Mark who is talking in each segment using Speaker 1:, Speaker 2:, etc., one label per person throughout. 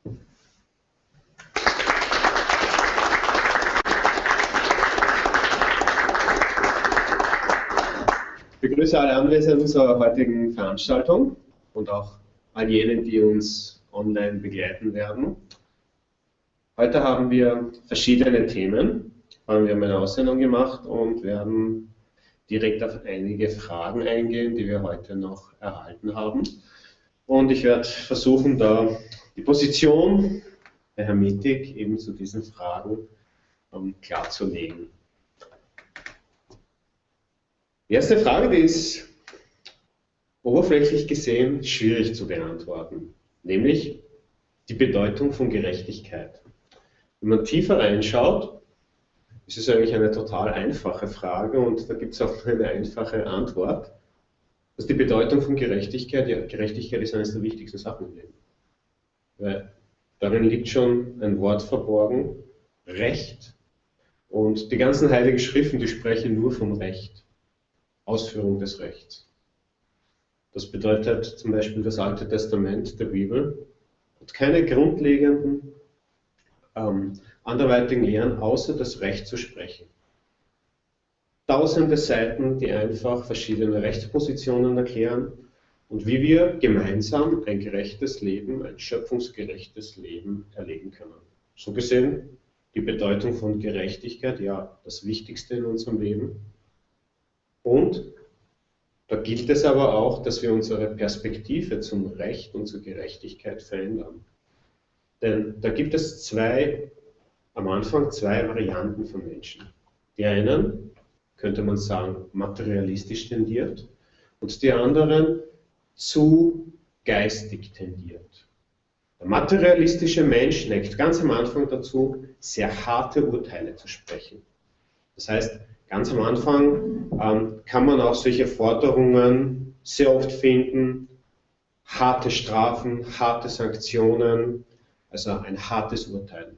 Speaker 1: Ich begrüße alle Anwesenden zur heutigen Veranstaltung und auch all jenen, die uns online begleiten werden. Heute haben wir verschiedene Themen. Wir haben eine Aussendung gemacht und werden direkt auf einige Fragen eingehen, die wir heute noch erhalten haben. Und ich werde versuchen, da die Position der Hermetik eben zu diesen Fragen klarzulegen. Die erste Frage, die ist oberflächlich gesehen schwierig zu beantworten, nämlich die Bedeutung von Gerechtigkeit. Wenn man tiefer reinschaut, ist es eigentlich eine total einfache Frage und da gibt es auch eine einfache Antwort. Das ist die Bedeutung von Gerechtigkeit. Ja, Gerechtigkeit ist eines der wichtigsten Sachen im Leben. Weil darin liegt schon ein Wort verborgen, Recht. Und die ganzen heiligen Schriften, die sprechen nur vom Recht. Ausführung des Rechts. Das bedeutet zum Beispiel das Alte Testament der Bibel hat keine grundlegenden anderweitigen Lehren, außer das Recht zu sprechen. Tausende Seiten, die einfach verschiedene Rechtspositionen erklären und wie wir gemeinsam ein gerechtes Leben, ein schöpfungsgerechtes Leben erleben können. So gesehen, die Bedeutung von Gerechtigkeit, ja, das Wichtigste in unserem Leben. Und da gilt es aber auch, dass wir unsere Perspektive zum Recht und zur Gerechtigkeit verändern. Denn da gibt es am Anfang zwei Varianten von Menschen. Die einen, könnte man sagen, materialistisch tendiert und die anderen zu geistig tendiert. Der materialistische Mensch neigt ganz am Anfang dazu, sehr harte Urteile zu sprechen. Das heißt, ganz am Anfang kann man auch solche Forderungen sehr oft finden, harte Strafen, harte Sanktionen, also ein hartes Urteil.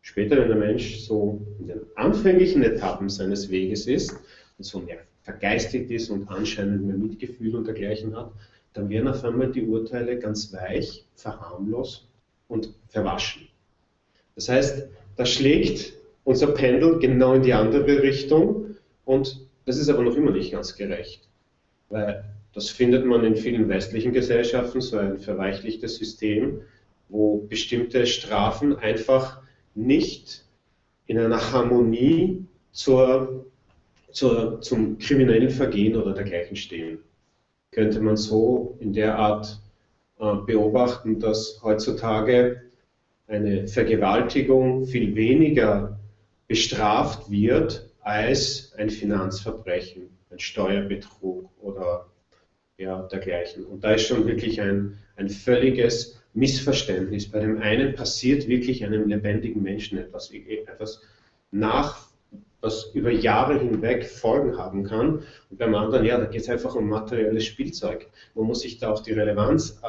Speaker 1: Später, wenn der Mensch so in den anfänglichen Etappen seines Weges ist und so mehr vergeistigt ist und anscheinend mehr Mitgefühl und dergleichen hat, dann werden auf einmal die Urteile ganz weich, verharmlost und verwaschen. Das heißt, da schlägt unser Pendel genau in die andere Richtung und das ist aber noch immer nicht ganz gerecht, weil das findet man in vielen westlichen Gesellschaften, so ein verweichlichtes System, wo bestimmte Strafen einfach nicht in einer Harmonie zum kriminellen Vergehen oder dergleichen stehen. Könnte man so in der Art beobachten, dass heutzutage eine Vergewaltigung viel weniger bestraft wird als ein Finanzverbrechen, ein Steuerbetrug oder ja, dergleichen. Und da ist schon wirklich ein völliges Missverständnis. Bei dem einen passiert wirklich einem lebendigen Menschen etwas was über Jahre hinweg Folgen haben kann. Und beim anderen, ja, da geht es einfach um materielles Spielzeug. Man muss sich da auch die Relevanz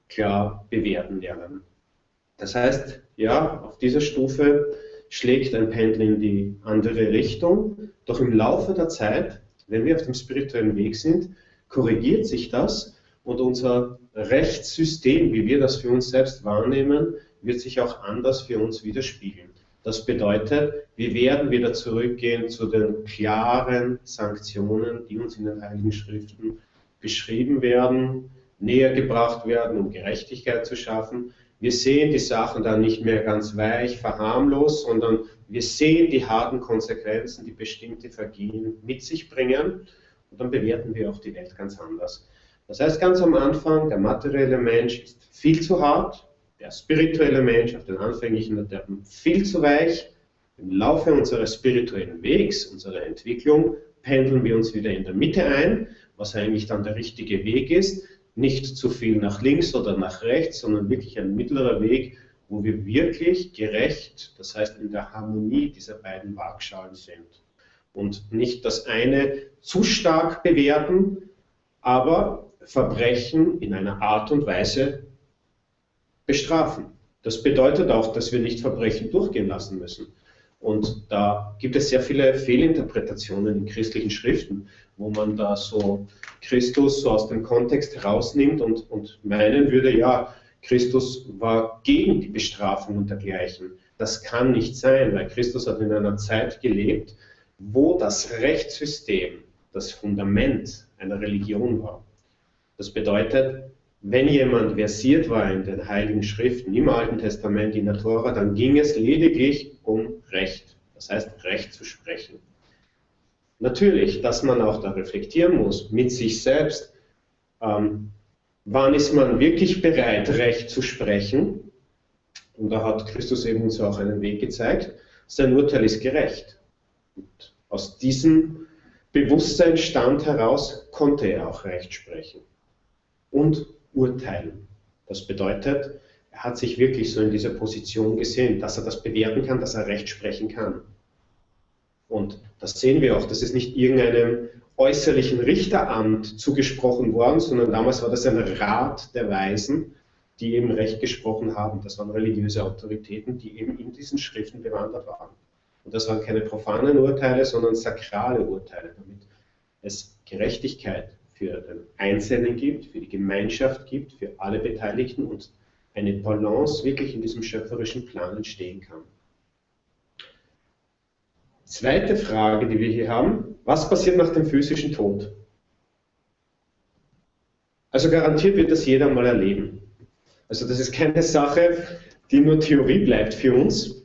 Speaker 1: klar bewerten lernen. Das heißt, ja, auf dieser Stufe schlägt ein Pendel in die andere Richtung. Doch im Laufe der Zeit, wenn wir auf dem spirituellen Weg sind, korrigiert sich das und unser Rechtssystem, wie wir das für uns selbst wahrnehmen, wird sich auch anders für uns widerspiegeln. Das bedeutet, wir werden wieder zurückgehen zu den klaren Sanktionen, die uns in den Heiligen Schriften beschrieben werden, näher gebracht werden, um Gerechtigkeit zu schaffen. Wir sehen die Sachen dann nicht mehr ganz weich, verharmlos, sondern wir sehen die harten Konsequenzen, die bestimmte Vergehen mit sich bringen und dann bewerten wir auch die Welt ganz anders. Das heißt, ganz am Anfang, der materielle Mensch ist viel zu hart, der spirituelle Mensch auf den anfänglichen Etappen viel zu weich. Im Laufe unseres spirituellen Wegs, unserer Entwicklung, pendeln wir uns wieder in der Mitte ein, was eigentlich dann der richtige Weg ist. Nicht zu viel nach links oder nach rechts, sondern wirklich ein mittlerer Weg, wo wir wirklich gerecht, das heißt in der Harmonie dieser beiden Waagschalen sind. Und nicht das eine zu stark bewerten, aber Verbrechen in einer Art und Weise bestrafen. Das bedeutet auch, dass wir nicht Verbrechen durchgehen lassen müssen. Und da gibt es sehr viele Fehlinterpretationen in christlichen Schriften, wo man da so Christus so aus dem Kontext herausnimmt und meinen würde, ja, Christus war gegen die Bestrafung und dergleichen. Das kann nicht sein, weil Christus hat in einer Zeit gelebt, wo das Rechtssystem das Fundament einer Religion war. Das bedeutet, wenn jemand versiert war in den Heiligen Schriften, im Alten Testament, in der Tora, dann ging es lediglich um Recht. Das heißt, Recht zu sprechen. Natürlich, dass man auch da reflektieren muss mit sich selbst. Wann ist man wirklich bereit, Recht zu sprechen? Und da hat Christus eben uns auch einen Weg gezeigt. Sein Urteil ist gerecht. Und aus diesem Bewusstseinsstand heraus konnte er auch Recht sprechen und urteilen. Das bedeutet, er hat sich wirklich so in dieser Position gesehen, dass er das bewerten kann, dass er Recht sprechen kann. Und das sehen wir auch, das ist nicht irgendeinem äußerlichen Richteramt zugesprochen worden, sondern damals war das ein Rat der Weisen, die eben Recht gesprochen haben. Das waren religiöse Autoritäten, die eben in diesen Schriften bewandert waren. Und das waren keine profanen Urteile, sondern sakrale Urteile, damit es Gerechtigkeit für den Einzelnen gibt, für die Gemeinschaft gibt, für alle Beteiligten und eine Balance wirklich in diesem schöpferischen Plan entstehen kann. Zweite Frage, die wir hier haben: Was passiert nach dem physischen Tod? Also garantiert wird das jeder mal erleben. Also das ist keine Sache, die nur Theorie bleibt für uns,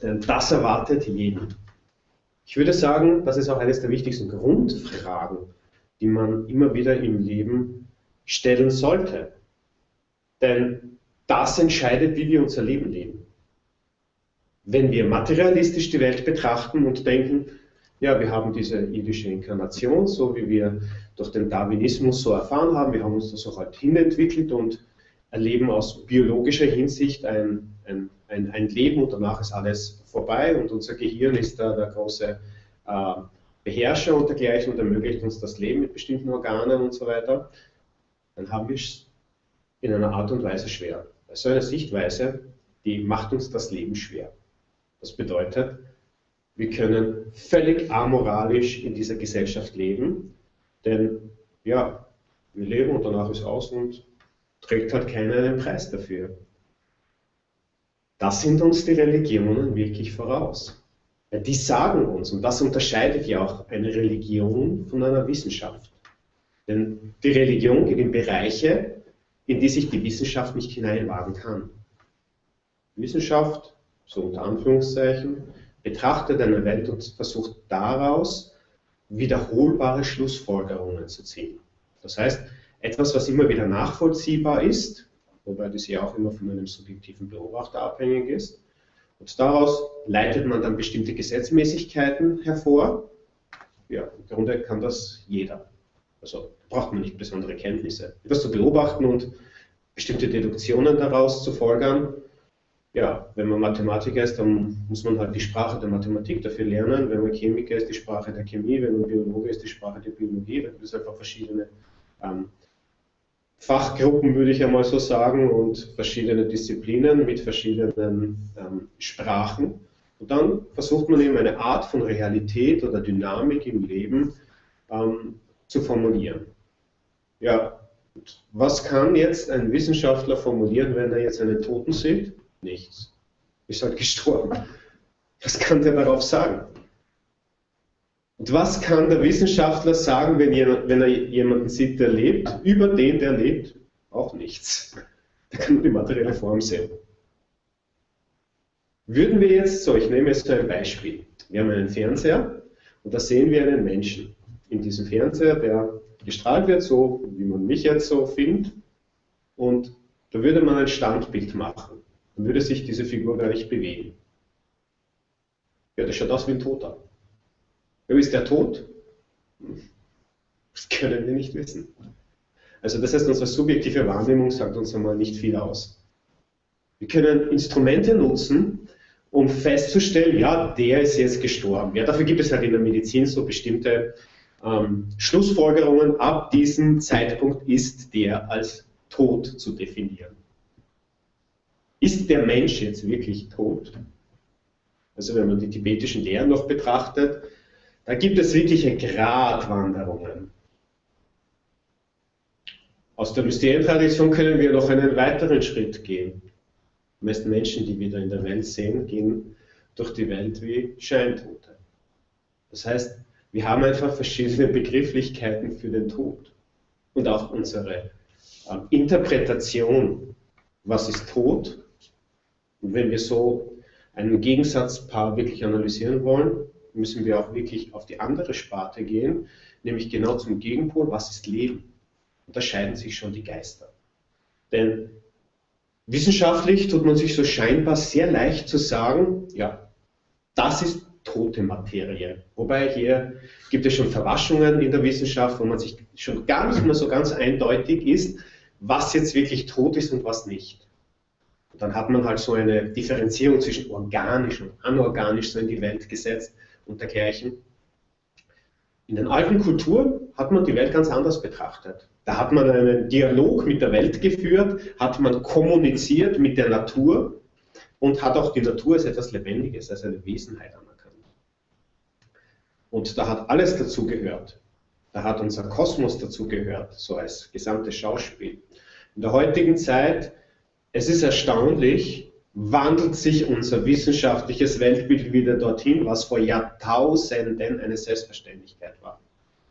Speaker 1: denn das erwartet jeden. Ich würde sagen, das ist auch eines der wichtigsten Grundfragen, die man immer wieder im Leben stellen sollte. Denn das entscheidet, wie wir unser Leben leben. Wenn wir materialistisch die Welt betrachten und denken, ja, wir haben diese irdische Inkarnation, so wie wir durch den Darwinismus so erfahren haben, wir haben uns da so halt hinentwickelt und erleben aus biologischer Hinsicht ein Leben und danach ist alles vorbei und unser Gehirn ist da der große Beherrscher und dergleichen und ermöglicht uns das Leben mit bestimmten Organen und so weiter, dann haben wir es in einer Art und Weise schwer. Also eine Sichtweise, die macht uns das Leben schwer. Das bedeutet, wir können völlig amoralisch in dieser Gesellschaft leben, denn ja, wir leben und danach ist aus und trägt halt keiner einen Preis dafür. Das sind uns die Religionen wirklich voraus. Die sagen uns, und das unterscheidet ja auch eine Religion von einer Wissenschaft. Denn die Religion geht in Bereiche, in die sich die Wissenschaft nicht hineinwagen kann. Wissenschaft, so unter Anführungszeichen, betrachtet eine Welt und versucht daraus wiederholbare Schlussfolgerungen zu ziehen. Das heißt, etwas, was immer wieder nachvollziehbar ist, wobei das ja auch immer von einem subjektiven Beobachter abhängig ist. Und daraus leitet man dann bestimmte Gesetzmäßigkeiten hervor. Ja, im Grunde kann das jeder. Also braucht man nicht besondere Kenntnisse. Etwas zu beobachten und bestimmte Deduktionen daraus zu folgern. Ja, wenn man Mathematiker ist, dann muss man halt die Sprache der Mathematik dafür lernen. Wenn man Chemiker ist, die Sprache der Chemie. Wenn man Biologe ist, die Sprache der Biologie. Da gibt es einfach verschiedene Fachgruppen, würde ich einmal so sagen, und verschiedene Disziplinen mit verschiedenen Sprachen. Und dann versucht man eben eine Art von Realität oder Dynamik im Leben zu formulieren. Ja, und was kann jetzt ein Wissenschaftler formulieren, wenn er jetzt einen Toten sieht? Nichts. Ist halt gestorben. Was kann der darauf sagen? Und was kann der Wissenschaftler sagen, wenn er jemanden sieht, der lebt, über den, der lebt? Auch nichts. Der kann nur die materielle Form sehen. Würden wir jetzt so, ich nehme jetzt so ein Beispiel. Wir haben einen Fernseher und da sehen wir einen Menschen. In diesem Fernseher, der gestrahlt wird, so wie man mich jetzt so findet. Und da würde man ein Standbild machen. Dann würde sich diese Figur gar nicht bewegen. Ja, das schaut aus wie ein Toter. Ja, ist der tot? Das können wir nicht wissen. Also das heißt, unsere subjektive Wahrnehmung sagt uns einmal nicht viel aus. Wir können Instrumente nutzen, um festzustellen, ja, der ist jetzt gestorben. Ja, dafür gibt es halt in der Medizin so bestimmte Schlussfolgerungen. Ab diesem Zeitpunkt ist der als tot zu definieren. Ist der Mensch jetzt wirklich tot? Also wenn man die tibetischen Lehren noch betrachtet, da gibt es wirkliche Gratwanderungen. Aus der Mysterientradition können wir noch einen weiteren Schritt gehen. Die meisten Menschen, die wir da in der Welt sehen, gehen durch die Welt wie Scheintote. Das heißt, wir haben einfach verschiedene Begrifflichkeiten für den Tod. Und auch unsere Interpretation, was ist Tod? Und wenn wir so ein Gegensatzpaar wirklich analysieren wollen, müssen wir auch wirklich auf die andere Sparte gehen, nämlich genau zum Gegenpol, was ist Leben? Und da scheiden sich schon die Geister. Denn wissenschaftlich tut man sich so scheinbar sehr leicht zu sagen, ja, das ist tote Materie. Wobei hier gibt es schon Verwaschungen in der Wissenschaft, wo man sich schon gar nicht mehr so ganz eindeutig ist, was jetzt wirklich tot ist und was nicht. Und dann hat man halt so eine Differenzierung zwischen organisch und anorganisch so in die Welt gesetzt und dergleichen. In den alten Kulturen hat man die Welt ganz anders betrachtet. Da hat man einen Dialog mit der Welt geführt, hat man kommuniziert mit der Natur und hat auch die Natur als etwas Lebendiges, als eine Wesenheit anerkannt. Und da hat alles dazu gehört. Da hat unser Kosmos dazu gehört, so als gesamtes Schauspiel. In der heutigen Zeit, es ist erstaunlich, wandelt sich unser wissenschaftliches Weltbild wieder dorthin, was vor Jahrtausenden eine Selbstverständlichkeit war.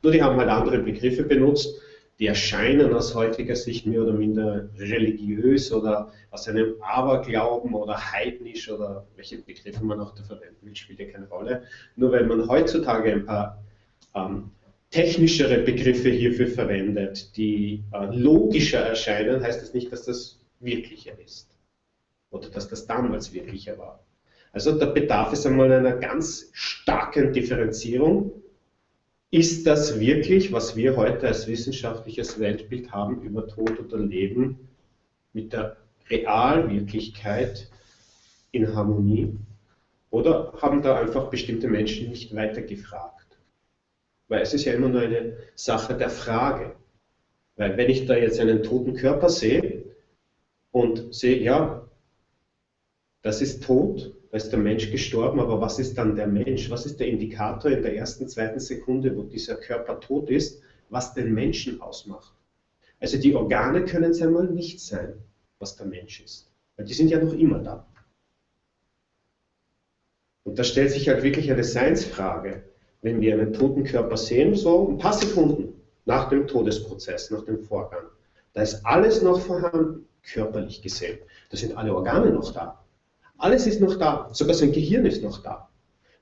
Speaker 1: Nur die haben halt andere Begriffe benutzt, die erscheinen aus heutiger Sicht mehr oder minder religiös oder aus einem Aberglauben oder heidnisch oder welche Begriffe man auch da verwenden will, spielt ja keine Rolle. Nur weil man heutzutage ein paar technischere Begriffe hierfür verwendet, die logischer erscheinen, heißt das nicht, dass das wirklicher ist oder dass das damals wirklicher war. Also da bedarf es einmal einer ganz starken Differenzierung. Ist das wirklich, was wir heute als wissenschaftliches Weltbild haben über Tod oder Leben, mit der Realwirklichkeit in Harmonie? Oder haben da einfach bestimmte Menschen nicht weiter gefragt? Weil es ist ja immer nur eine Sache der Frage. Weil wenn ich da jetzt einen toten Körper sehe und sehe, ja, das ist tot, da ist der Mensch gestorben, aber was ist dann der Mensch? Was ist der Indikator in der ersten, zweiten Sekunde, wo dieser Körper tot ist, was den Menschen ausmacht? Also die Organe können es einmal nicht sein, was der Mensch ist. Weil die sind ja noch immer da. Und da stellt sich halt wirklich eine Seinsfrage. Wenn wir einen toten Körper sehen, so ein paar Sekunden nach dem Todesprozess, nach dem Vorgang, da ist alles noch vorhanden, körperlich gesehen. Da sind alle Organe noch da. Alles ist noch da, sogar sein Gehirn ist noch da.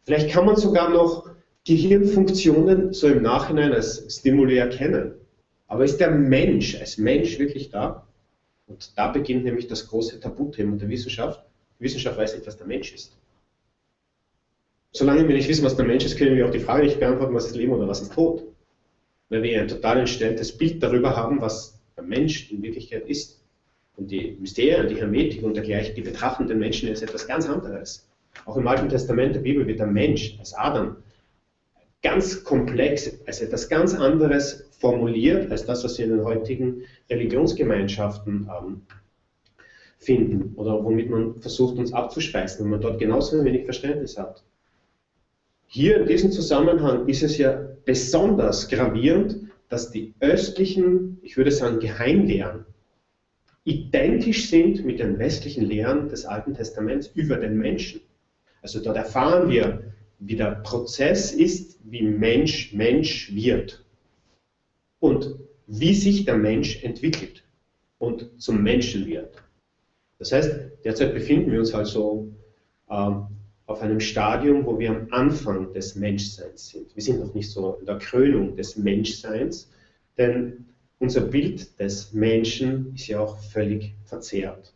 Speaker 1: Vielleicht kann man sogar noch Gehirnfunktionen so im Nachhinein als Stimuli erkennen. Aber ist der Mensch als Mensch wirklich da? Und da beginnt nämlich das große Tabuthema der Wissenschaft. Die Wissenschaft weiß nicht, was der Mensch ist. Solange wir nicht wissen, was der Mensch ist, können wir auch die Frage nicht beantworten, was ist Leben oder was ist Tod. Weil wir ein total entstelltes Bild darüber haben, was der Mensch in Wirklichkeit ist. Und die Mysterien, die Hermetik und dergleichen, die betrachten den Menschen als etwas ganz anderes. Auch im Alten Testament der Bibel wird der Mensch als Adam ganz komplex, als etwas ganz anderes formuliert, als das, was wir in den heutigen Religionsgemeinschaften finden oder womit man versucht, uns abzuspeisen, wenn man dort genauso wenig Verständnis hat. Hier in diesem Zusammenhang ist es ja besonders gravierend, dass die östlichen, ich würde sagen, Geheimlehren identisch sind mit den westlichen Lehren des Alten Testaments über den Menschen. Also dort erfahren wir, wie der Prozess ist, wie Mensch Mensch wird und wie sich der Mensch entwickelt und zum Menschen wird. Das heißt, derzeit befinden wir uns also auf einem Stadium, wo wir am Anfang des Menschseins sind. Wir sind noch nicht so in der Krönung des Menschseins, denn unser Bild des Menschen ist ja auch völlig verzerrt.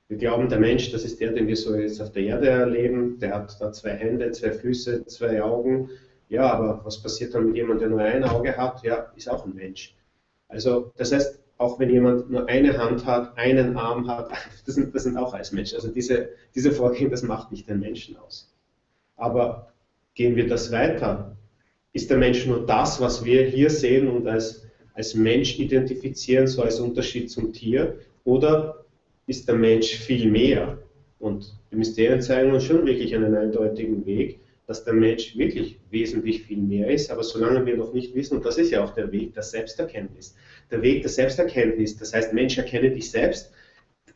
Speaker 1: Wir glauben, der Mensch, das ist der, den wir so jetzt auf der Erde erleben, der hat da 2 Hände, 2 Füße, 2 Augen. Ja, aber was passiert dann mit jemandem, der nur ein Auge hat? Ja, ist auch ein Mensch. Also das heißt, auch wenn jemand nur eine Hand hat, einen Arm hat, das sind auch alles Menschen. Also diese Vorgehen, das macht nicht den Menschen aus. Aber gehen wir das weiter? Ist der Mensch nur das, was wir hier sehen und als Mensch identifizieren, so als Unterschied zum Tier, oder ist der Mensch viel mehr? Und die Mysterien zeigen uns schon wirklich einen eindeutigen Weg, dass der Mensch wirklich wesentlich viel mehr ist, aber solange wir noch nicht wissen, und das ist ja auch der Weg der Selbsterkenntnis, der Weg der Selbsterkenntnis, das heißt, Mensch, erkenne dich selbst,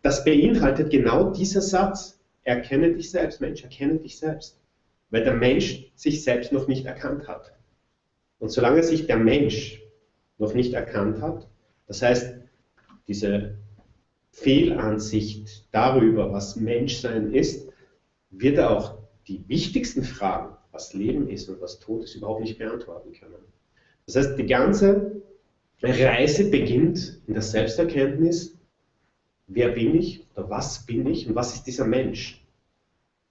Speaker 1: das beinhaltet genau dieser Satz, erkenne dich selbst, Mensch, erkenne dich selbst, weil der Mensch sich selbst noch nicht erkannt hat. Und solange sich der Mensch noch nicht erkannt hat, das heißt, diese Fehlansicht darüber, was Menschsein ist, wird er auch die wichtigsten Fragen, was Leben ist und was Tod ist, überhaupt nicht beantworten können. Das heißt, die ganze Reise beginnt in der Selbsterkenntnis, wer bin ich oder was bin ich und was ist dieser Mensch?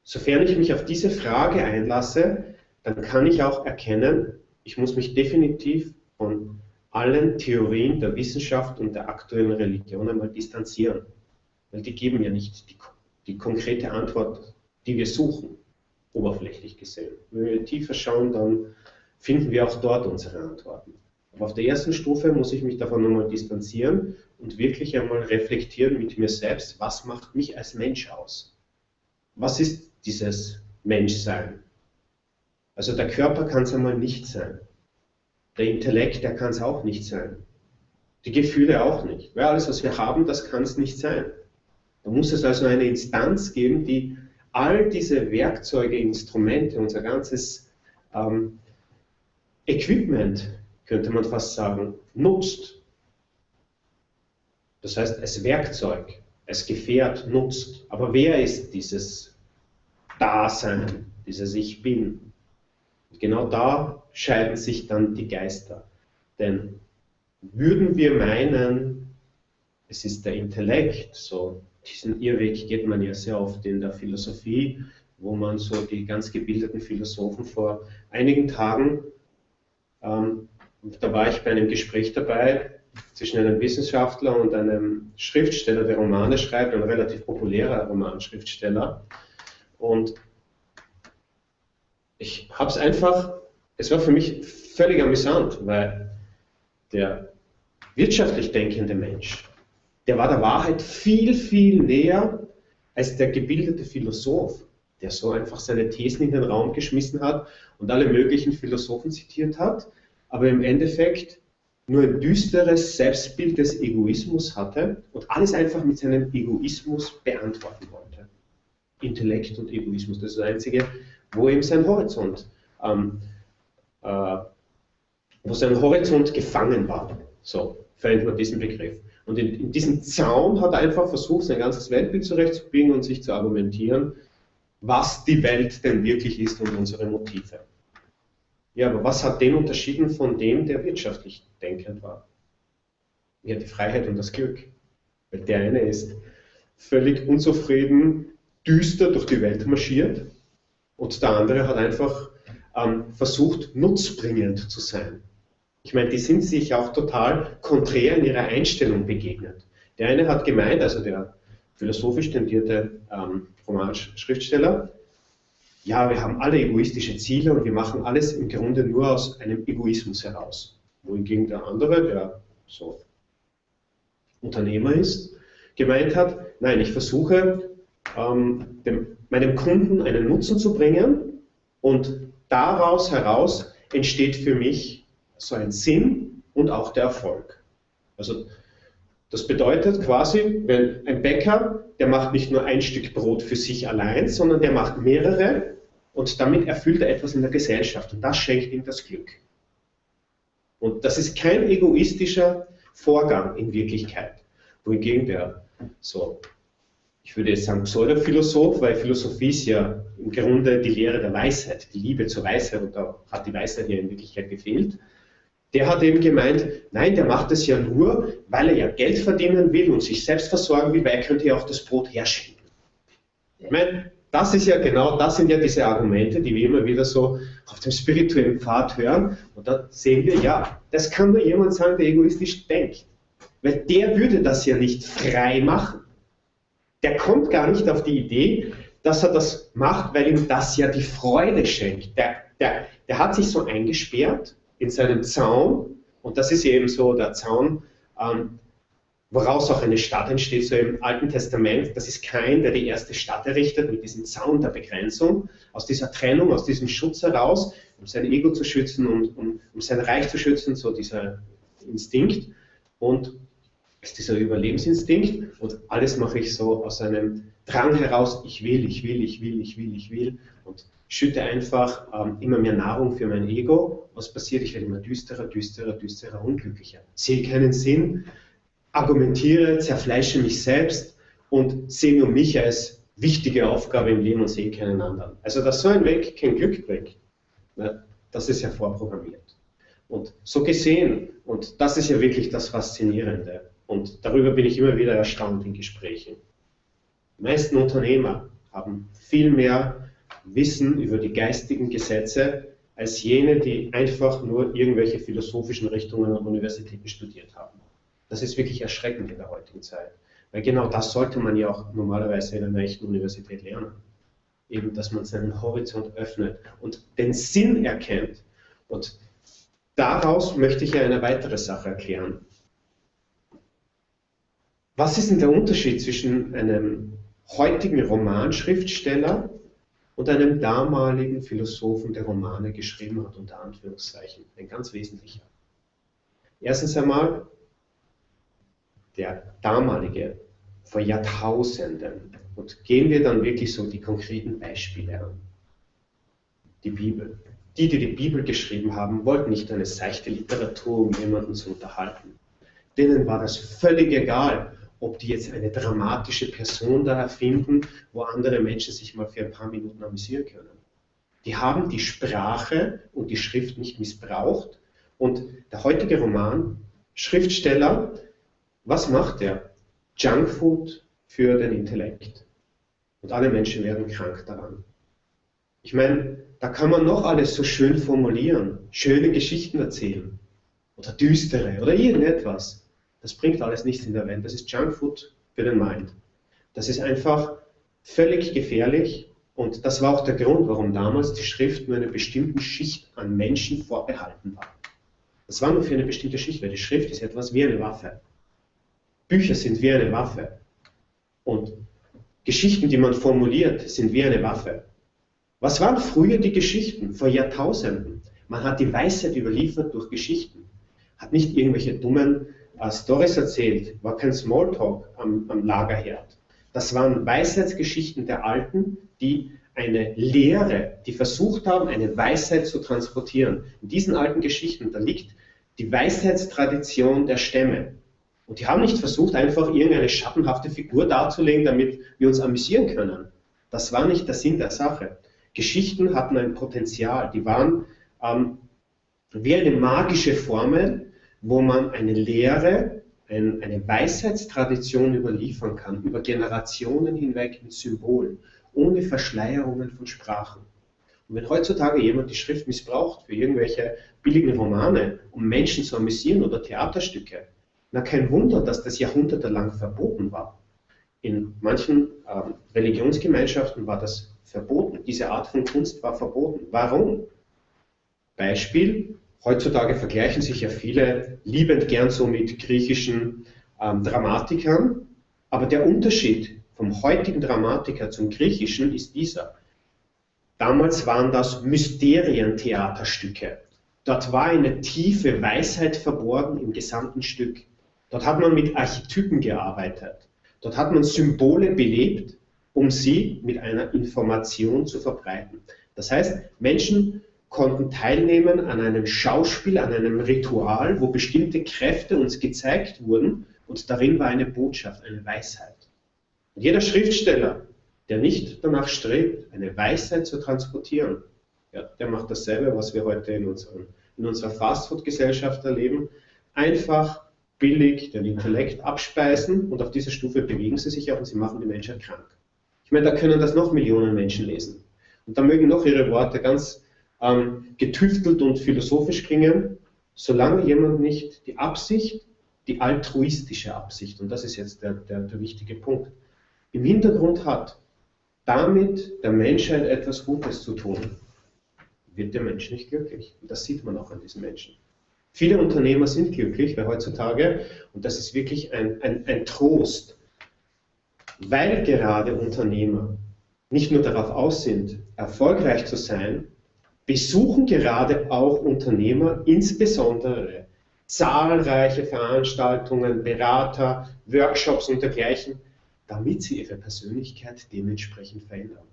Speaker 1: Sofern ich mich auf diese Frage einlasse, dann kann ich auch erkennen, ich muss mich definitiv von allen Theorien der Wissenschaft und der aktuellen Religion einmal distanzieren. Weil die geben ja nicht die konkrete Antwort, die wir suchen, oberflächlich gesehen. Wenn wir tiefer schauen, dann finden wir auch dort unsere Antworten. Aber auf der ersten Stufe muss ich mich davon einmal distanzieren und wirklich einmal reflektieren mit mir selbst, was macht mich als Mensch aus? Was ist dieses Menschsein? Also der Körper kann es einmal nicht sein. Der Intellekt, der kann es auch nicht sein. Die Gefühle auch nicht. Weil alles, was wir haben, das kann es nicht sein. Da muss es also eine Instanz geben, die all diese Werkzeuge, Instrumente, unser ganzes Equipment, könnte man fast sagen, nutzt. Das heißt, als Werkzeug, als Gefährt nutzt. Aber wer ist dieses Dasein, dieses Ich Bin? Und genau da scheiden sich dann die Geister. Denn würden wir meinen, es ist der Intellekt, so diesen Irrweg geht man ja sehr oft in der Philosophie, wo man so die ganz gebildeten Philosophen vor einigen Tagen, da war ich bei einem Gespräch dabei zwischen einem Wissenschaftler und einem Schriftsteller, der Romane schreibt, ein relativ populärer Romanschriftsteller. Und ich habe es einfach, es war für mich völlig amüsant, weil der wirtschaftlich denkende Mensch, der war der Wahrheit viel, viel näher als der gebildete Philosoph, der so einfach seine Thesen in den Raum geschmissen hat und alle möglichen Philosophen zitiert hat, aber im Endeffekt nur ein düsteres Selbstbild des Egoismus hatte und alles einfach mit seinem Egoismus beantworten wollte. Intellekt und Egoismus, das ist das Einzige, wo eben sein Horizont, wo sein Horizont gefangen war. So, verwendet man diesen Begriff. Und in diesem Zaun hat er einfach versucht, sein ganzes Weltbild zurechtzubiegen und sich zu argumentieren, was die Welt denn wirklich ist und unsere Motive. Ja, aber was hat den unterschieden von dem, der wirtschaftlich denkend war? Ja, die Freiheit und das Glück. Weil der eine ist völlig unzufrieden, düster durch die Welt marschiert und der andere hat einfach versucht, nutzbringend zu sein. Ich meine, die sind sich auch total konträr in ihrer Einstellung begegnet. Der eine hat gemeint, also der philosophisch tendierte Romanschriftsteller, ja, wir haben alle egoistische Ziele und wir machen alles im Grunde nur aus einem Egoismus heraus. Wohingegen der andere, der so Unternehmer ist, gemeint hat, nein, ich versuche meinem Kunden einen Nutzen zu bringen und daraus heraus entsteht für mich so ein Sinn und auch der Erfolg. Also das bedeutet quasi, wenn ein Bäcker, der macht nicht nur ein Stück Brot für sich allein, sondern der macht mehrere und damit erfüllt er etwas in der Gesellschaft und das schenkt ihm das Glück. Und das ist kein egoistischer Vorgang in Wirklichkeit. Wohingegen der so, ich würde jetzt sagen Pseudophilosoph, weil Philosophie ist ja im Grunde die Lehre der Weisheit, die Liebe zur Weisheit und da hat die Weisheit ja in Wirklichkeit gefehlt. Der hat eben gemeint, nein, der macht es ja nur, weil er ja Geld verdienen will und sich selbst versorgen will, weil er könnte ja auch das Brot herschenken. Ich meine, das ist ja genau, das sind ja diese Argumente, die wir immer wieder so auf dem spirituellen Pfad hören. Und da sehen wir, ja, das kann nur jemand sagen, der egoistisch denkt. Weil der würde das ja nicht frei machen. Der kommt gar nicht auf die Idee, dass er das macht, weil ihm das ja die Freude schenkt. Der hat sich so eingesperrt in seinem Zaun, und das ist eben so der Zaun, woraus auch eine Stadt entsteht, so im Alten Testament. Das ist Kain, der die erste Stadt errichtet mit diesem Zaun der Begrenzung, aus dieser Trennung, aus diesem Schutz heraus, um sein Ego zu schützen und um sein Reich zu schützen, so dieser Instinkt und ist dieser Überlebensinstinkt und alles mache ich so aus einem Drang heraus, ich will, ich will, ich will, ich will, ich will und schütte einfach immer mehr Nahrung für mein Ego. Was passiert? Ich werde immer düsterer, düsterer, düsterer, unglücklicher. Sehe keinen Sinn, argumentiere, zerfleische mich selbst und sehe nur mich als wichtige Aufgabe im Leben und sehe keinen anderen. Also, dass so ein Weg kein Glück bringt, ne, das ist ja vorprogrammiert. Und so gesehen, und das ist ja wirklich das Faszinierende, und darüber bin ich immer wieder erstaunt in Gesprächen. Die meisten Unternehmer haben viel mehr Wissen über die geistigen Gesetze als jene, die einfach nur irgendwelche philosophischen Richtungen an Universitäten studiert haben. Das ist wirklich erschreckend in der heutigen Zeit. Weil genau das sollte man ja auch normalerweise in einer echten Universität lernen. Eben, dass man seinen Horizont öffnet und den Sinn erkennt. Und daraus möchte ich ja eine weitere Sache erklären. Was ist denn der Unterschied zwischen einem heutigen Romanschriftsteller und einem damaligen Philosophen, der Romane geschrieben hat, unter Anführungszeichen? Ein ganz wesentlicher. Erstens einmal, der damalige, vor Jahrtausenden. Und gehen wir dann wirklich so die konkreten Beispiele an. Die Bibel. Die die Bibel geschrieben haben, wollten nicht eine seichte Literatur, um jemanden zu unterhalten. Denen war das völlig egal, ob die jetzt eine dramatische Person da erfinden, wo andere Menschen sich mal für ein paar Minuten amüsieren können. Die haben die Sprache und die Schrift nicht missbraucht. Und der heutige Roman-Schriftsteller, was macht er? Junkfood für den Intellekt. Und alle Menschen werden krank daran. Ich meine, da kann man noch alles so schön formulieren, schöne Geschichten erzählen oder düstere oder irgendetwas. Das bringt alles nichts in der Welt. Das ist Junkfood für den Mind. Das ist einfach völlig gefährlich und das war auch der Grund, warum damals die Schrift nur einer bestimmten Schicht an Menschen vorbehalten war. Das war nur für eine bestimmte Schicht, weil die Schrift ist etwas wie eine Waffe. Bücher sind wie eine Waffe. Und Geschichten, die man formuliert, sind wie eine Waffe. Was waren früher die Geschichten? Vor Jahrtausenden. Man hat die Weisheit überliefert durch Geschichten. Hat nicht irgendwelche dummen Storys erzählt, war kein Smalltalk am Lagerherd. Das waren Weisheitsgeschichten der Alten, die eine Lehre, die versucht haben, eine Weisheit zu transportieren. In diesen alten Geschichten, da liegt die Weisheitstradition der Stämme. Und die haben nicht versucht, einfach irgendeine schattenhafte Figur darzulegen, damit wir uns amüsieren können. Das war nicht der Sinn der Sache. Geschichten hatten ein Potenzial. Die waren wie eine magische Formel, wo man eine Lehre, eine Weisheitstradition überliefern kann, über Generationen hinweg mit Symbolen, ohne Verschleierungen von Sprachen. Und wenn heutzutage jemand die Schrift missbraucht für irgendwelche billigen Romane, um Menschen zu amüsieren oder Theaterstücke, na kein Wunder, dass das jahrhundertelang verboten war. In manchen Religionsgemeinschaften war das verboten. Diese Art von Kunst war verboten. Warum? Beispiel: Heutzutage vergleichen sich ja viele liebend gern so mit griechischen Dramatikern, aber der Unterschied vom heutigen Dramatiker zum griechischen ist dieser. Damals waren das Mysterientheaterstücke. Dort war eine tiefe Weisheit verborgen im gesamten Stück. Dort hat man mit Archetypen gearbeitet. Dort hat man Symbole belebt, um sie mit einer Information zu verbreiten. Das heißt, Menschen konnten teilnehmen an einem Schauspiel, an einem Ritual, wo bestimmte Kräfte uns gezeigt wurden und darin war eine Botschaft, eine Weisheit. Und jeder Schriftsteller, der nicht danach strebt, eine Weisheit zu transportieren, ja, der macht dasselbe, was wir heute in unserer Fastfood-Gesellschaft erleben, einfach billig den Intellekt abspeisen und auf dieser Stufe bewegen sie sich auch und sie machen die Menschheit krank. Ich meine, da können das noch Millionen Menschen lesen. Und da mögen noch ihre Worte ganz getüftelt und philosophisch klingen, solange jemand nicht die Absicht, die altruistische Absicht, und das ist jetzt der wichtige Punkt, im Hintergrund hat, damit der Menschheit etwas Gutes zu tun, wird der Mensch nicht glücklich. Und das sieht man auch an diesen Menschen. Viele Unternehmer sind glücklich, weil heutzutage, und das ist wirklich ein Trost, weil gerade Unternehmer nicht nur darauf aus sind, erfolgreich zu sein, besuchen gerade auch Unternehmer insbesondere zahlreiche Veranstaltungen, Berater, Workshops und dergleichen, damit sie ihre Persönlichkeit dementsprechend verändern.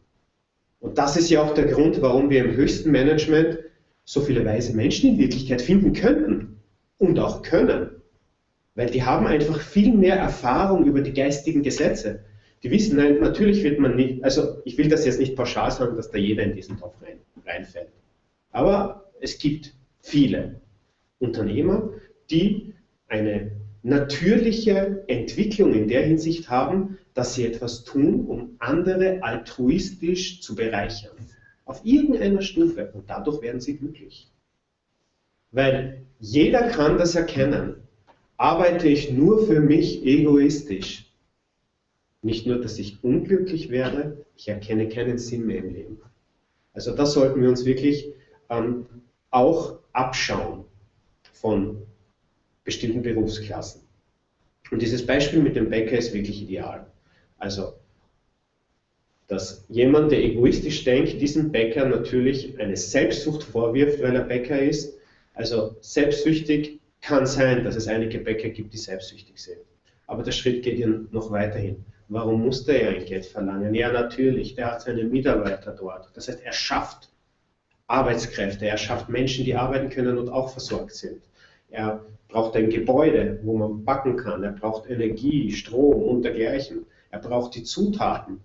Speaker 1: Und das ist ja auch der Grund, warum wir im höchsten Management so viele weise Menschen in Wirklichkeit finden könnten und auch können. Weil die haben einfach viel mehr Erfahrung über die geistigen Gesetze. Die wissen, nein, natürlich wird man nicht, also ich will das jetzt nicht pauschal sagen, dass da jeder in diesen Topf reinfällt. Aber es gibt viele Unternehmer, die eine natürliche Entwicklung in der Hinsicht haben, dass sie etwas tun, um andere altruistisch zu bereichern. Auf irgendeiner Stufe. Und dadurch werden sie glücklich. Weil jeder kann das erkennen. Arbeite ich nur für mich egoistisch, nicht nur, dass ich unglücklich werde, ich erkenne keinen Sinn mehr im Leben. Also das sollten wir uns wirklich auch abschauen von bestimmten Berufsklassen. Und dieses Beispiel mit dem Bäcker ist wirklich ideal. Also, dass jemand, der egoistisch denkt, diesem Bäcker natürlich eine Selbstsucht vorwirft, weil er Bäcker ist. Also selbstsüchtig kann sein, dass es einige Bäcker gibt, die selbstsüchtig sind. Aber der Schritt geht hier noch weiterhin. Warum musste er ein Geld verlangen? Ja, natürlich, der hat seine Mitarbeiter dort. Das heißt, er schafft Arbeitskräfte, er schafft Menschen, die arbeiten können und auch versorgt sind. Er braucht ein Gebäude, wo man backen kann. Er braucht Energie, Strom und dergleichen. Er braucht die Zutaten.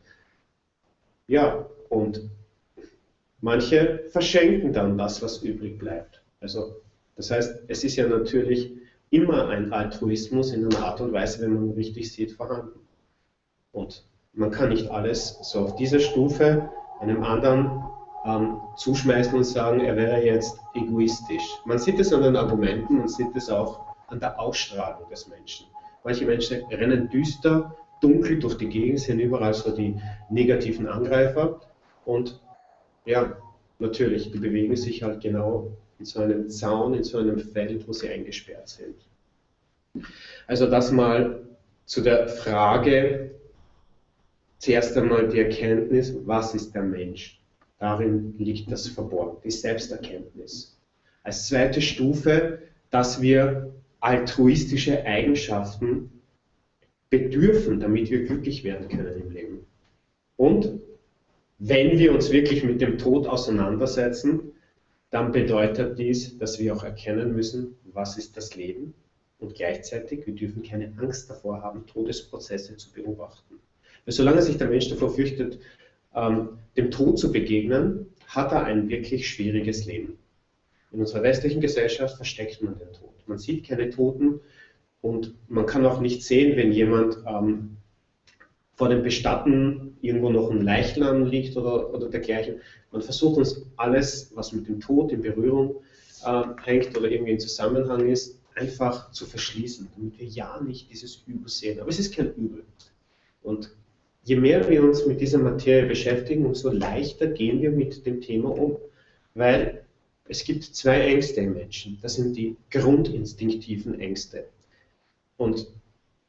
Speaker 1: Ja, und manche verschenken dann das, was übrig bleibt. Also, das heißt, es ist ja natürlich immer ein Altruismus in einer Art und Weise, wenn man richtig sieht, vorhanden. Und man kann nicht alles so auf dieser Stufe einem anderen zuschmeißen und sagen, er wäre jetzt egoistisch. Man sieht es an den Argumenten, man sieht es auch an der Ausstrahlung des Menschen. Manche Menschen rennen düster, dunkel durch die Gegend, sind überall so die negativen Angreifer und ja, natürlich, die bewegen sich halt genau in so einem Zaun, in so einem Feld, wo sie eingesperrt sind. Also das mal zu der Frage, zuerst einmal die Erkenntnis, was ist der Mensch? Darin liegt das verborgen, die Selbsterkenntnis. Als zweite Stufe, dass wir altruistische Eigenschaften bedürfen, damit wir glücklich werden können im Leben. Und wenn wir uns wirklich mit dem Tod auseinandersetzen, dann bedeutet dies, dass wir auch erkennen müssen, was ist das Leben und gleichzeitig, wir dürfen keine Angst davor haben, Todesprozesse zu beobachten. Weil solange sich der Mensch davor fürchtet, dem Tod zu begegnen, hat er ein wirklich schwieriges Leben. In unserer westlichen Gesellschaft versteckt man den Tod. Man sieht keine Toten und man kann auch nicht sehen, wenn jemand vor dem Bestatten irgendwo noch ein Leichnam liegt oder dergleichen. Man versucht uns alles, was mit dem Tod in Berührung hängt oder irgendwie in Zusammenhang ist, einfach zu verschließen, damit wir ja nicht dieses Übel sehen. Aber es ist kein Übel. Und je mehr wir uns mit dieser Materie beschäftigen, umso leichter gehen wir mit dem Thema um. Weil es gibt zwei Ängste im Menschen. Das sind die grundinstinktiven Ängste. Und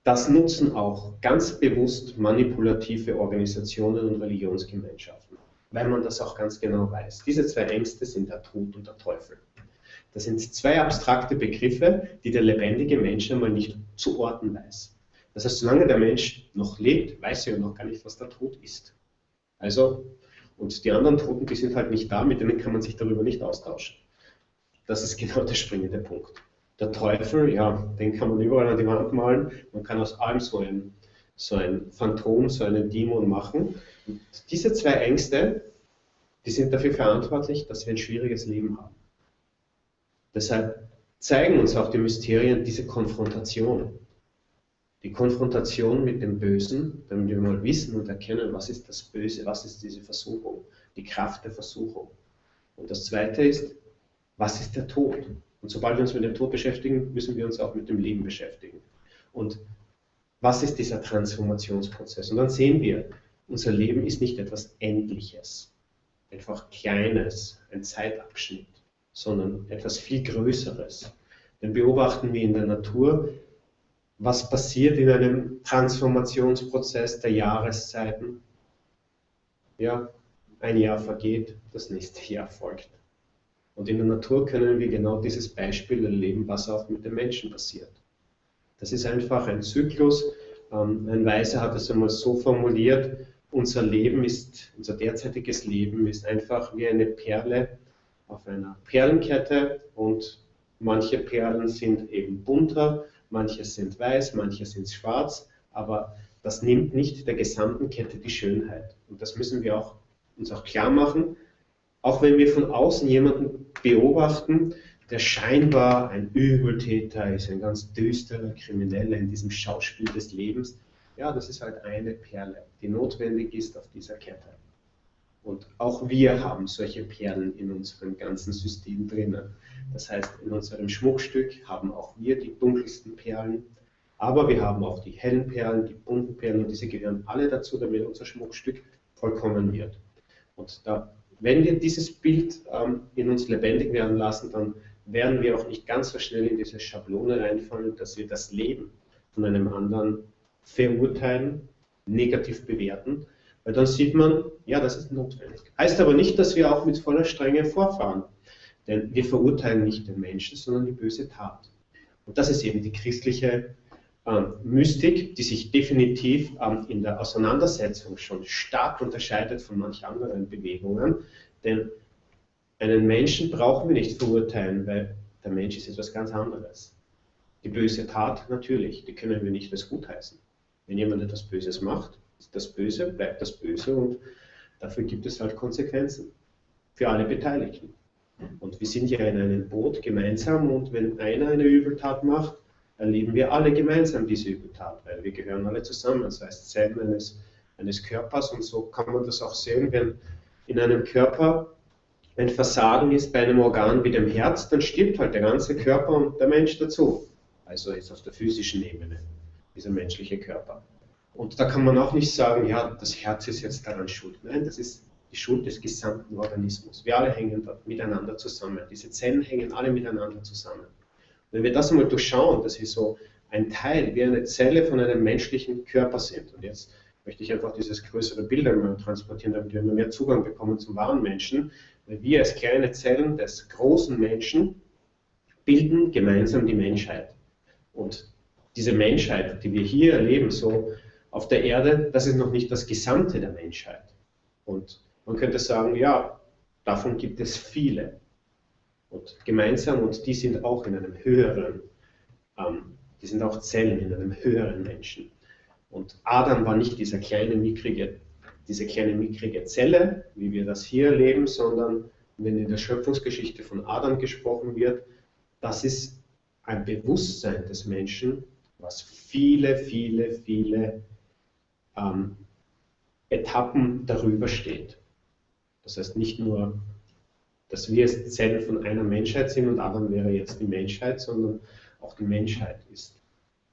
Speaker 1: das nutzen auch ganz bewusst manipulative Organisationen und Religionsgemeinschaften, weil man das auch ganz genau weiß. Diese zwei Ängste sind der Tod und der Teufel. Das sind zwei abstrakte Begriffe, die der lebendige Mensch einmal nicht zu orten weiß. Das heißt, solange der Mensch noch lebt, weiß er ja noch gar nicht, was der Tod ist. Also, und die anderen Toten, die sind halt nicht da, mit denen kann man sich darüber nicht austauschen. Das ist genau der springende Punkt. Der Teufel, ja, den kann man überall an die Wand malen. Man kann aus allem so ein Phantom, so einen Dämon machen. Und diese zwei Ängste, die sind dafür verantwortlich, dass wir ein schwieriges Leben haben. Deshalb zeigen uns auch die Mysterien diese Konfrontation. Die Konfrontation mit dem Bösen, damit wir mal wissen und erkennen, was ist das Böse, was ist diese Versuchung, die Kraft der Versuchung. Und das Zweite ist, was ist der Tod? Und sobald wir uns mit dem Tod beschäftigen, müssen wir uns auch mit dem Leben beschäftigen. Und was ist dieser Transformationsprozess? Und dann sehen wir, unser Leben ist nicht etwas Endliches, einfach Kleines, ein Zeitabschnitt, sondern etwas viel Größeres. dann beobachten wir in der Natur, was passiert in einem Transformationsprozess der Jahreszeiten. Ja, ein Jahr vergeht, das nächste Jahr folgt. Und in der Natur können wir genau dieses Beispiel erleben, was auch mit den Menschen passiert. Das ist einfach ein Zyklus. Ein Weiser hat es einmal so formuliert, unser derzeitiges Leben ist einfach wie eine Perle auf einer Perlenkette und manche Perlen sind eben bunter, manche sind weiß, manche sind schwarz, aber das nimmt nicht der gesamten Kette die Schönheit. Und das müssen wir uns auch klar machen, auch wenn wir von außen jemanden beobachten, der scheinbar ein Übeltäter ist, ein ganz düsterer Krimineller in diesem Schauspiel des Lebens. Ja, das ist halt eine Perle, die notwendig ist auf dieser Kette. Und auch wir haben solche Perlen in unserem ganzen System drinnen. Das heißt, in unserem Schmuckstück haben auch wir die dunkelsten Perlen, aber wir haben auch die hellen Perlen, die bunten Perlen und diese gehören alle dazu, damit unser Schmuckstück vollkommen wird. Und wenn wir dieses Bild in uns lebendig werden lassen, dann werden wir auch nicht ganz so schnell in diese Schablone reinfallen, dass wir das Leben von einem anderen verurteilen, negativ bewerten, weil dann sieht man, ja, das ist notwendig. Heißt aber nicht, dass wir auch mit voller Strenge vorfahren, denn wir verurteilen nicht den Menschen, sondern die böse Tat. Und das ist eben die christliche Mystik, die sich definitiv in der Auseinandersetzung schon stark unterscheidet von manch anderen Bewegungen, denn einen Menschen brauchen wir nicht verurteilen, weil der Mensch ist etwas ganz anderes. Die böse Tat natürlich, die können wir nicht als gut heißen. Wenn jemand etwas Böses macht, ist das Böse, bleibt das Böse und dafür gibt es halt Konsequenzen für alle Beteiligten. Und wir sind ja in einem Boot gemeinsam und wenn einer eine Übeltat macht, erleben wir alle gemeinsam diese Übeltat, weil wir gehören alle zusammen, das heißt Zellen eines Körpers und so kann man das auch sehen, wenn in einem Körper ein Versagen ist bei einem Organ wie dem Herz, dann stirbt halt der ganze Körper und der Mensch dazu. Also jetzt auf der physischen Ebene, dieser menschliche Körper. Und da kann man auch nicht sagen, ja, das Herz ist jetzt daran schuld. Nein, das ist die Schuld des gesamten Organismus. Wir alle hängen miteinander zusammen. Diese Zellen hängen alle miteinander zusammen. Wenn wir das einmal durchschauen, dass wir so ein Teil, wie eine Zelle von einem menschlichen Körper sind. Und jetzt möchte ich einfach dieses größere Bild einmal transportieren, damit wir immer mehr Zugang bekommen zum wahren Menschen. Weil wir als kleine Zellen des großen Menschen bilden gemeinsam die Menschheit. Und diese Menschheit, die wir hier erleben, so auf der Erde, das ist noch nicht das Gesamte der Menschheit. Und man könnte sagen, ja, davon gibt es viele. Und gemeinsam, und die sind auch in einem höheren, die sind auch Zellen in einem höheren Menschen. Und Adam war nicht diese kleine mickrige Zelle, wie wir das hier erleben, sondern wenn in der Schöpfungsgeschichte von Adam gesprochen wird, das ist ein Bewusstsein des Menschen, was viele Etappen darüber steht. Das heißt nicht nur, dass wir jetzt Zellen von einer Menschheit sind und Adam wäre jetzt die Menschheit, sondern auch die Menschheit ist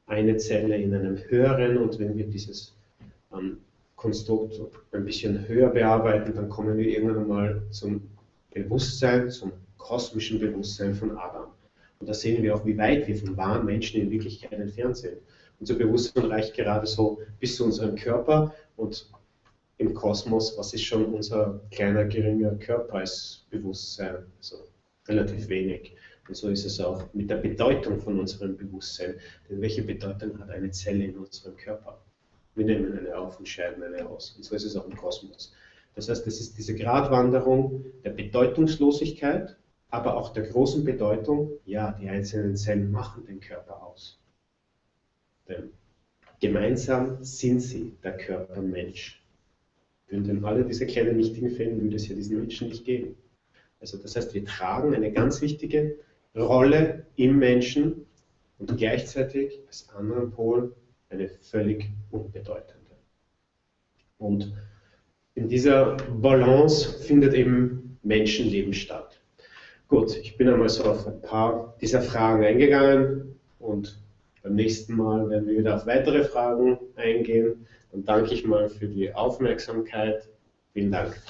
Speaker 1: eine Zelle in einem höheren und wenn wir dieses Konstrukt ein bisschen höher bearbeiten, dann kommen wir irgendwann mal zum Bewusstsein, zum kosmischen Bewusstsein von Adam. Und da sehen wir auch, wie weit wir von wahren Menschen in Wirklichkeit entfernt sind. Unser Bewusstsein reicht gerade so bis zu unserem Körper und im Kosmos, was ist schon unser kleiner, geringer Körper als Bewusstsein, also relativ wenig. Und so ist es auch mit der Bedeutung von unserem Bewusstsein. Denn welche Bedeutung hat eine Zelle in unserem Körper? Wir nehmen eine auf und scheiden eine aus. Und so ist es auch im Kosmos. Das heißt, es ist diese Gratwanderung der Bedeutungslosigkeit, aber auch der großen Bedeutung, ja, die einzelnen Zellen machen den Körper aus. Denn gemeinsam sind sie der Körper Mensch. Würden alle diese kleinen nichtigen fehlen, würde es ja diesen Menschen nicht geben. Also das heißt, wir tragen eine ganz wichtige Rolle im Menschen und gleichzeitig als anderen Pol eine völlig unbedeutende. Und in dieser Balance findet eben Menschenleben statt. Gut, ich bin einmal so auf ein paar dieser Fragen eingegangen und beim nächsten Mal werden wir wieder auf weitere Fragen eingehen. Dann danke ich mal für die Aufmerksamkeit. Vielen Dank.